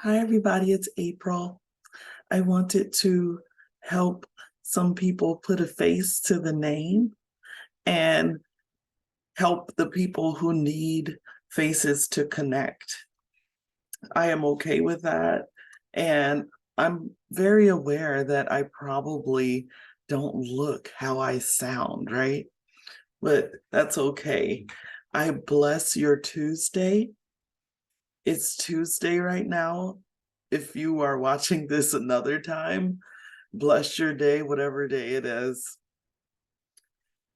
Hi, everybody. It's April. I wanted to help some people put a face to the name and help the people who need faces to connect. I am okay with that. And I'm very aware that I probably don't look how I sound, right? But that's okay. I bless your Tuesday. It's Tuesday right now. If you are watching this another time, bless your day, whatever day it is.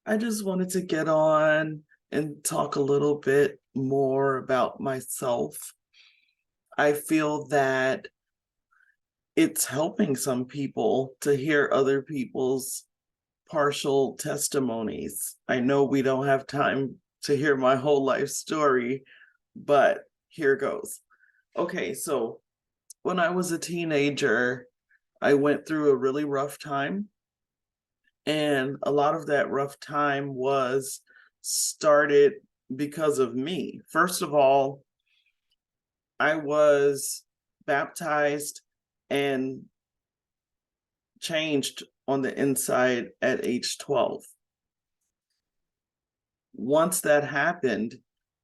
I just wanted to get on and talk a little bit more about myself. I feel that it's helping some people to hear other people's partial testimonies. I know we don't have time to hear my whole life story, but here goes. Okay, so when I was a teenager, I went through a really rough time. And a lot of that rough time was started because of me. First of all, I was baptized and changed on the inside at age 12. Once that happened,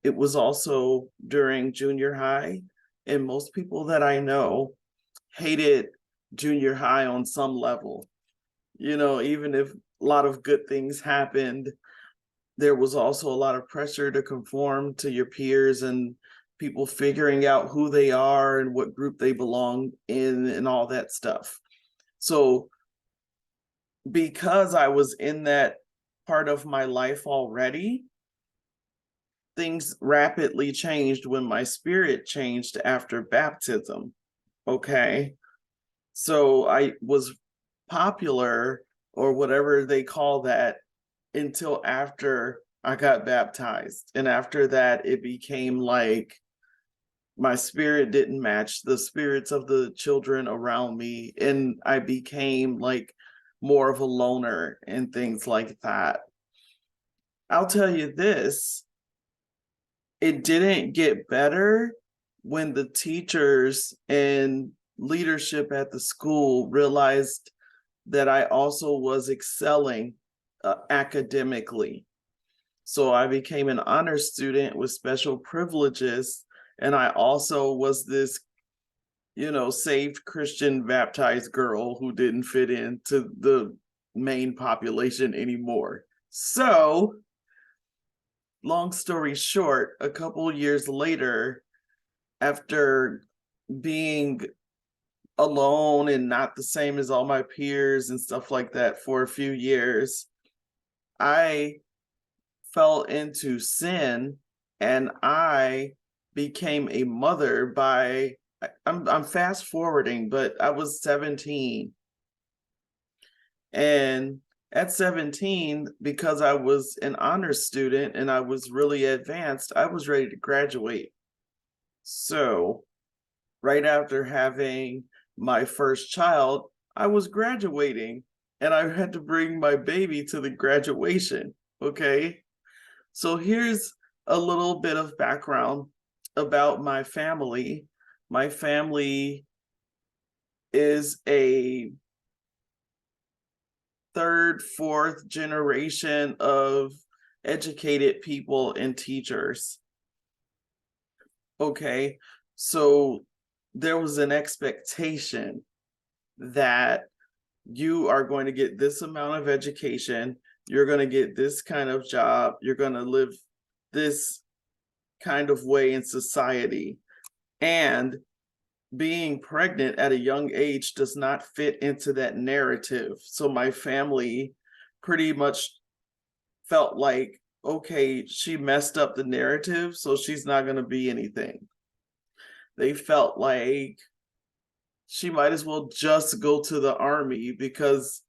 it was also during junior high. And most people that I know hated junior high on some level. Even if a lot of good things happened, there was also a lot of pressure to conform to your peers and people figuring out who they are and what group they belong in and all that stuff. So, because I was in that part of my life already, things rapidly changed when my spirit changed after baptism. Okay. So, I was popular or whatever they call that until after I got baptized. And after that, it became like my spirit didn't match the spirits of the children around me. And I became like more of a loner and things like that. I'll tell you this, it didn't get better when the teachers and leadership at the school realized that I also was excelling academically. So I became an honor student with special privileges. And I also was this, saved Christian baptized girl who didn't fit into the main population anymore. So, long story short, a couple years later, after being alone and not the same as all my peers and stuff like that for a few years, I fell into sin and I became a mother by I'm fast forwarding, but I was 17. And at 17, because I was an honor student and I was really advanced, I was ready to graduate. So, right after having my first child, I was graduating and I had to bring my baby to the graduation. Okay. So here's a little bit of background about my family. My family is a third, fourth generation of educated people and teachers. Okay, so there was an expectation that you are going to get this amount of education, you're going to get this kind of job, you're going to live this kind of way in society. And being pregnant at a young age does not fit into that narrative. So my family pretty much felt like, okay, she messed up the narrative, so she's not going to be anything. They felt like she might as well just go to the army because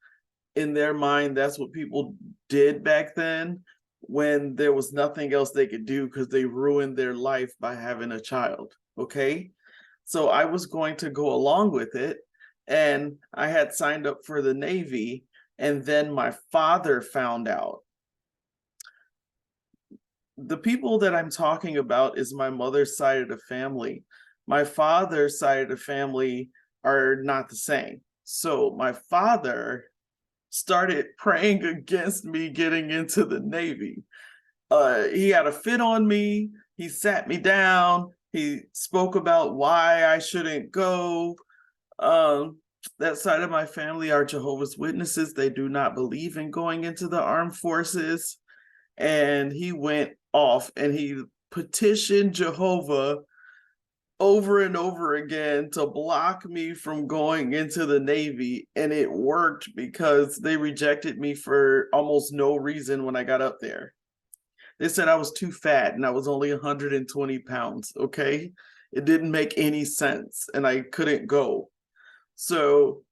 in their mind that's what people did back then when there was nothing else they could do because they ruined their life by having a child. Okay, so I was going to go along with it and I had signed up for the Navy, and then my father found out. The people that I'm talking about is my mother's side of the family. My father's side of the family are not the same. So my father started praying against me getting into the Navy. He had a fit on me. He sat me down. He spoke about why I shouldn't go. Um, that side of my family are Jehovah's Witnesses. They do not believe in going into the armed forces. And he went off and he petitioned Jehovah over and over again to block me from going into the Navy. And it worked because they rejected me for almost no reason when I got up there. They said I was too fat and I was only 120 pounds. Okay. It didn't make any sense and I couldn't go. So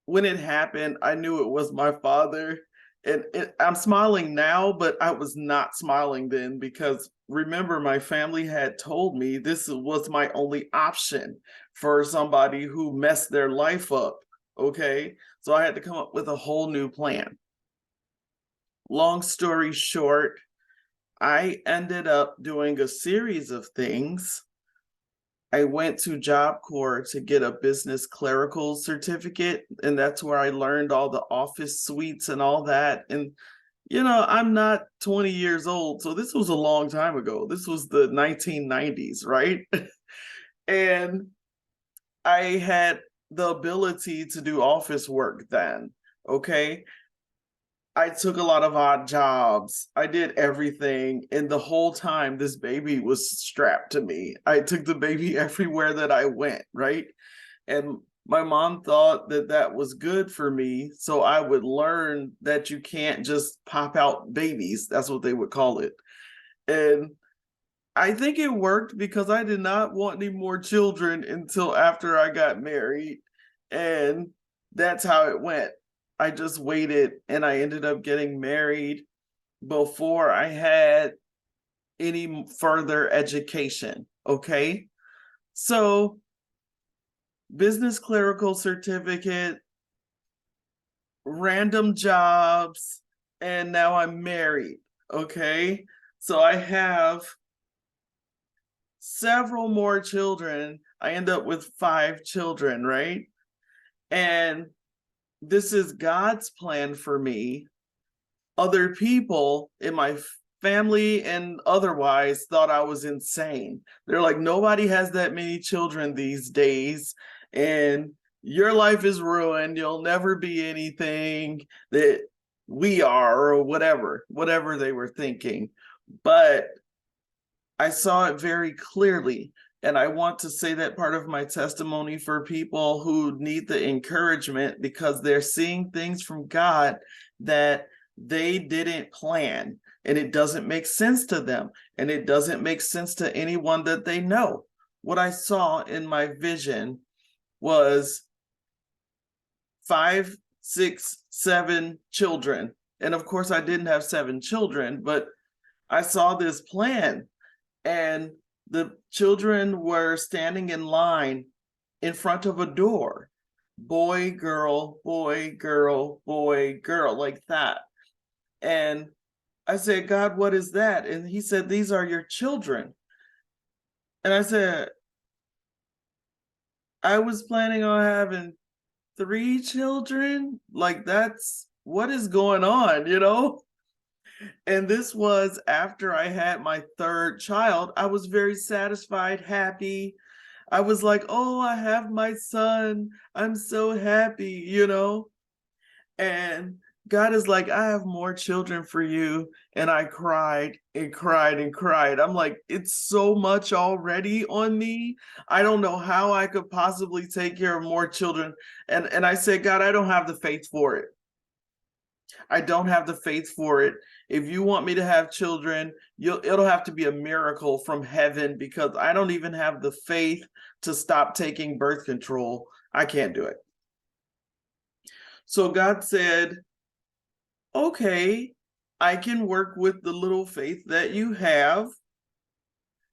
when it happened, I knew it was my father. And I'm smiling now, but I was not smiling then because remember, my family had told me this was my only option for somebody who messed their life up. Okay. So I had to come up with a whole new plan. Long story short, I ended up doing a series of things. I went to Job Corps to get a business clerical certificate, and that's where I learned all the office suites and all that. And, I'm not 20 years old, so this was a long time ago. This was the 1990s, right? And I had the ability to do office work then, okay? I took a lot of odd jobs. I did everything. And the whole time, this baby was strapped to me. I took the baby everywhere that I went, right? And my mom thought that that was good for me. So I would learn that you can't just pop out babies. That's what they would call it. And I think it worked because I did not want any more children until after I got married. And that's how it went. I just waited and I ended up getting married before I had any further education. Okay. So, business clerical certificate, random jobs, and now I'm married. Okay. So, I have several more children. I end up with 5 children, right? And this is God's plan for me. Other people in my family and otherwise thought I was insane. They're like, nobody has that many children these days, and your life is ruined. You'll never be anything that we are, or whatever they were thinking. But I saw it very clearly. And I want to say that part of my testimony for people who need the encouragement because they're seeing things from God that they didn't plan, and it doesn't make sense to them, and it doesn't make sense to anyone that they know. What I saw in my vision was 5, 6, 7 children. And of course, I didn't have 7 children, but I saw this plan, and the children were standing in line in front of a door. Boy, girl, boy, girl, boy, girl, like that. And I said, God, what is that? And he said, these are your children. And I said, I was planning on having 3 children. Like, that's what is going on? And this was after I had my 3rd child. I was very satisfied, happy. I was like, oh, I have my son. I'm so happy. And God is like, I have more children for you. And I cried and cried and cried. I'm like, it's so much already on me. I don't know how I could possibly take care of more children. And I said, God, I don't have the faith for it. I don't have the faith for it. If you want me to have children, it'll have to be a miracle from heaven because I don't even have the faith to stop taking birth control. I can't do it. So God said, okay, I can work with the little faith that you have.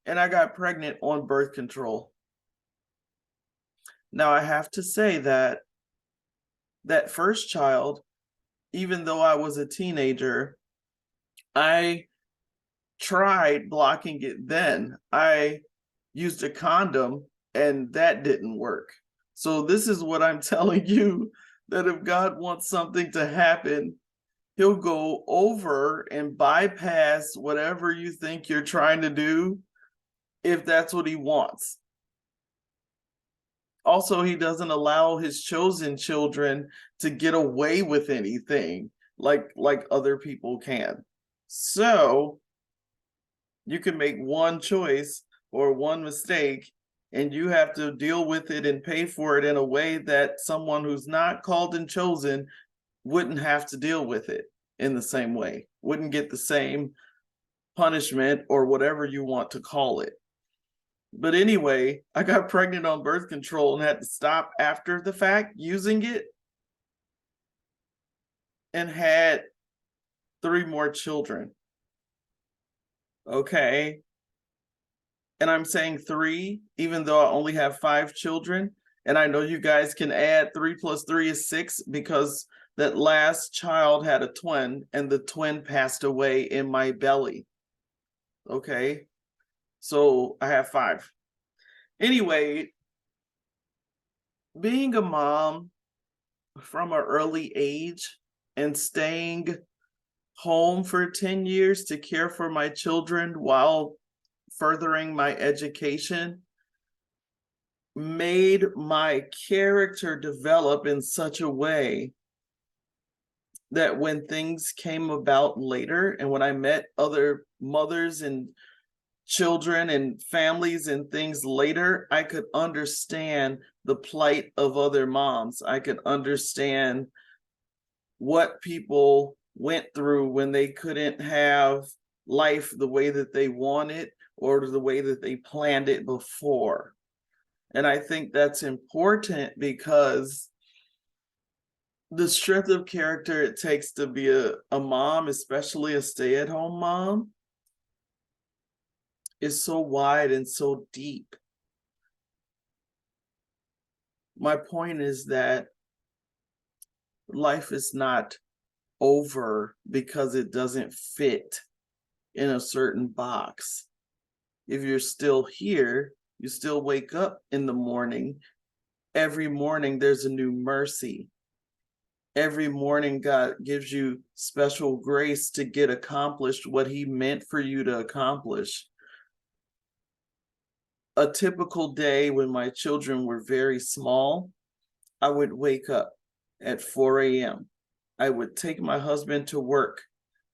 And I got pregnant on birth control. Now I have to say that first child, even though I was a teenager, I tried blocking it then. I used a condom and that didn't work. So this is what I'm telling you, that if God wants something to happen, he'll go over and bypass whatever you think you're trying to do, if that's what he wants. Also, he doesn't allow his chosen children to get away with anything like other people can. So you can make one choice or one mistake, and you have to deal with it and pay for it in a way that someone who's not called and chosen wouldn't have to deal with it in the same way, wouldn't get the same punishment or whatever you want to call it. But anyway, I got pregnant on birth control and had to stop after the fact using it, and had 3 more children. Okay. And I'm saying 3, even though I only have 5 children. And I know you guys can add 3 plus 3 is 6, because that last child had a twin and the twin passed away in my belly. Okay. So I have 5. Anyway, being a mom from an early age and staying home for 10 years to care for my children while furthering my education made my character develop in such a way that when things came about later, and when I met other mothers and children and families and things later, I could understand the plight of other moms. I could understand what people went through when they couldn't have life the way that they wanted or the way that they planned it before. And I think that's important, because the strength of character it takes to be a mom, especially a stay-at-home mom, is so wide and so deep. My point is that life is not over because it doesn't fit in a certain box. If you're still here, you still wake up in the morning. Every morning there's a new mercy. Every morning God gives you special grace to get accomplished what he meant for you to accomplish. A typical day when my children were very small, I would wake up at 4 a.m. I would take my husband to work.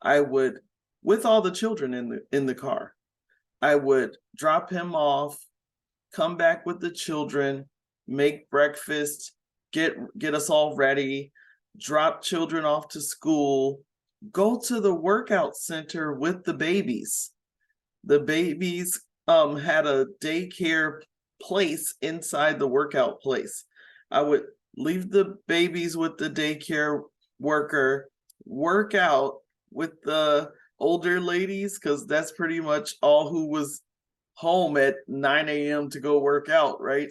I would, with all the children in the car, I would drop him off, come back with the children, make breakfast, get us all ready, drop children off to school, go to the workout center with the babies. The babies had a daycare place inside the workout place. I would leave the babies with the daycare worker, work out with the older ladies, because that's pretty much all who was home at 9 a.m. to go work out, right?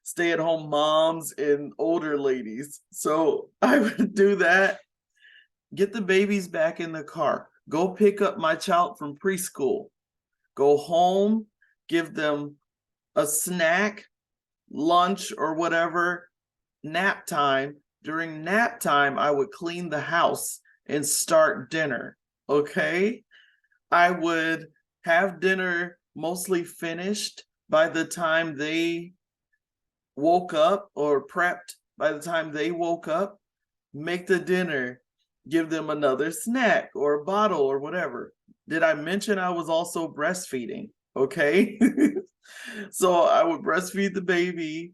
Stay-at-home moms and older ladies. So I would do that, get the babies back in the car, go pick up my child from preschool, go home, give them a snack, lunch, or whatever, nap time. During nap time, I would clean the house and start dinner, okay? I would have dinner mostly finished by the time they woke up, or prepped by the time they woke up, make the dinner, give them another snack or a bottle or whatever. Did I mention I was also breastfeeding? Okay. So I would breastfeed the baby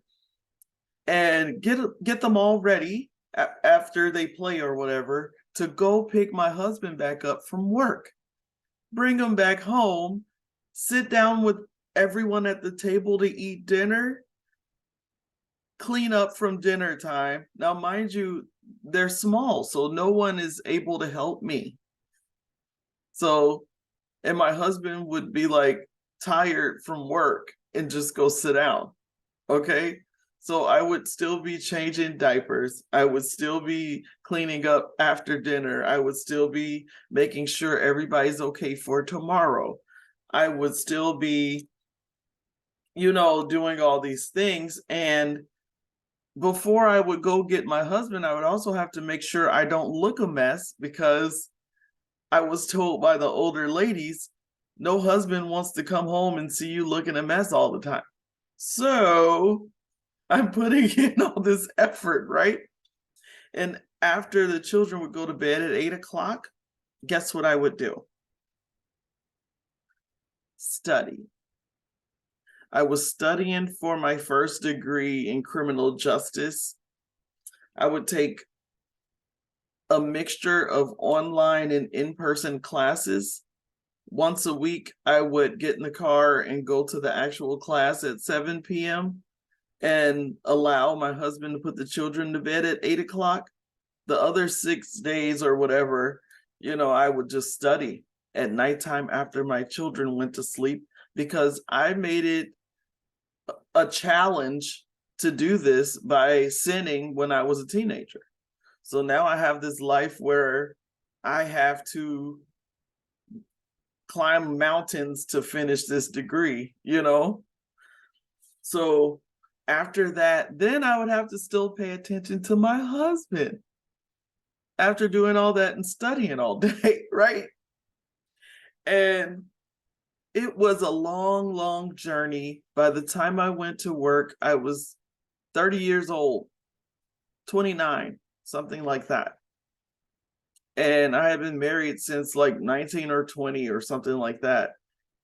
and get them all ready after they play or whatever to go pick my husband back up from work, bring him back home, sit down with everyone at the table to eat dinner, clean up from dinner time. Now, mind you, they're small, so no one is able to help me. So, and my husband would be like tired from work and just go sit down. Okay. So I would still be changing diapers. I would still be cleaning up after dinner. I would still be making sure everybody's okay for tomorrow. I would still be doing all these things. And before I would go get my husband, I would also have to make sure I don't look a mess, because I was told by the older ladies, no husband wants to come home and see you looking a mess all the time. So I'm putting in all this effort, right? And after the children would go to bed at 8 o'clock, guess what I would do? Study. I was studying for my first degree in criminal justice. I would take a mixture of online and in-person classes. Once a week, I would get in the car and go to the actual class at 7 p.m. and allow my husband to put the children to bed at 8 o'clock. The other 6 days or whatever, I would just study at nighttime after my children went to sleep, because I made it a challenge to do this by sinning when I was a teenager. So now I have this life where I have to climb mountains to finish this degree, So after that, then I would have to still pay attention to my husband after doing all that and studying all day, right? And it was a long, long journey. By the time I went to work, I was 30 years old, 29, something like that. And I had been married since like 19 or 20 or something like that,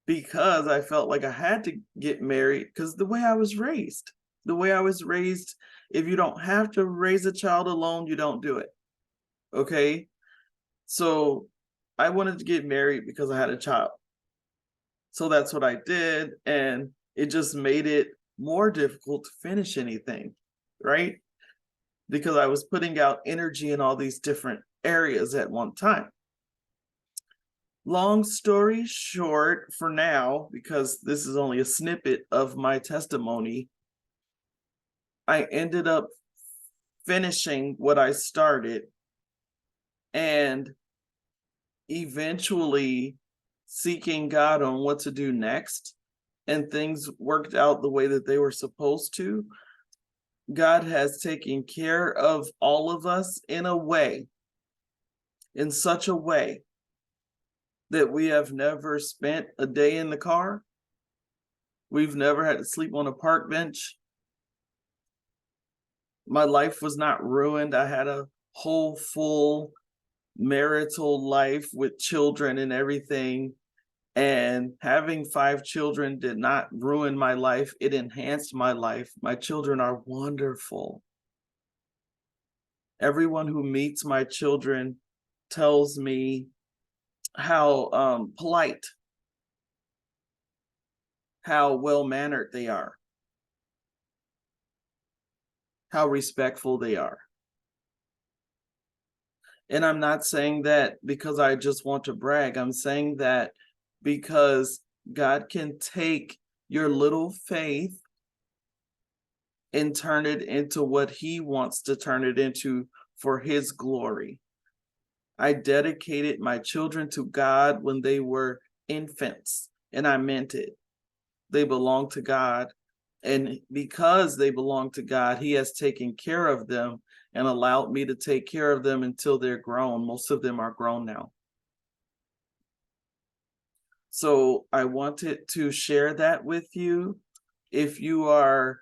because I felt like I had to get married, because the way I was raised, if you don't have to raise a child alone, you don't do it. Okay. So I wanted to get married because I had a child. So that's what I did. And it just made it more difficult to finish anything, right? Because I was putting out energy in all these different areas at one time. Long story short, for now, because this is only a snippet of my testimony, I ended up finishing what I started, and eventually seeking God on what to do next, and things worked out the way that they were supposed to. God has taken care of all of us in such a way that we have never spent a day in the car. We've never had to sleep on a park bench. My life was not ruined. I had a whole full marital life with children and everything. And having 5 children did not ruin my life. It enhanced my life. My children are wonderful. Everyone who meets my children tells me how polite, how well-mannered they are, how respectful they are. And I'm not saying that because I just want to brag. I'm saying that because God can take your little faith and turn it into what He wants to turn it into for His glory. I dedicated my children to God when they were infants, and I meant it. They belong to God. And because they belong to God, He has taken care of them and allowed me to take care of them until they're grown. Most of them are grown now. So I wanted to share that with you. If you are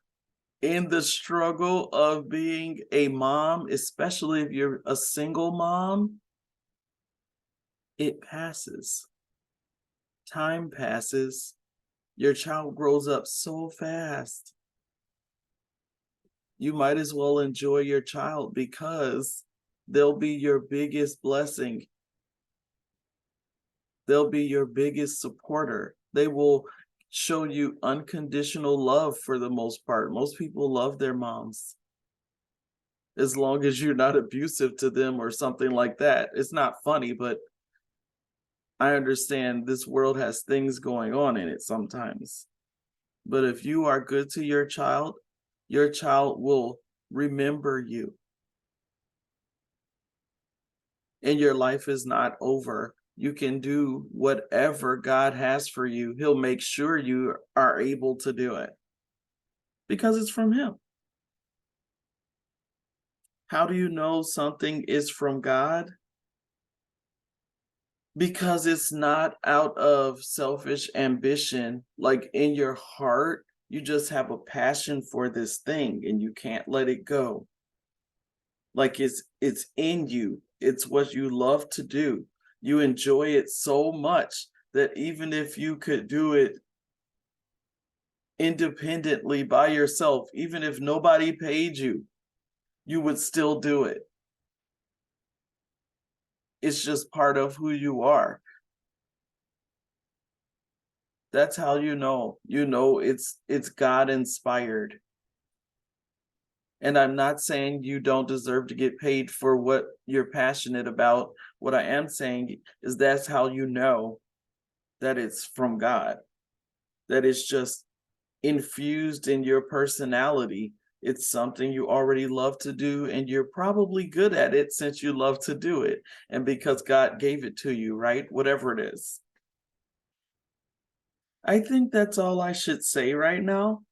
in the struggle of being a mom, especially if you're a single mom, it passes. Time passes. Your child grows up so fast. You might as well enjoy your child, because they'll be your biggest blessing. They'll be your biggest supporter. They will show you unconditional love for the most part. Most people love their moms, as long as you're not abusive to them or something like that. It's not funny, but I understand this world has things going on in it sometimes. But if you are good to your child will remember you. And your life is not over you can do whatever God has for you. He'll make sure you are able to do it because it's from Him. How do you know something is from God? Because it's not out of selfish ambition, like in your heart, you just have a passion for this thing and you can't let it go. Like it's in you. It's what you love to do. You enjoy it so much that even if you could do it independently by yourself, even if nobody paid you, you would still do it. It's just part of who you are. That's how you know it's God inspired. And I'm not saying you don't deserve to get paid for what you're passionate about. What I am saying is that's how you know that it's from God, that it's just infused in your personality. It's something you already love to do, and you're probably good at it since you love to do it. And because God gave it to you, right? Whatever it is. I think that's all I should say right now.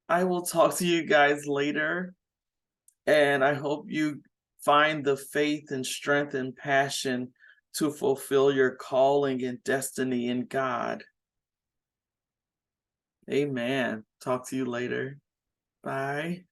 I will talk to you guys later, and I hope you find the faith and strength and passion to fulfill your calling and destiny in God. Amen. Talk to you later. Bye.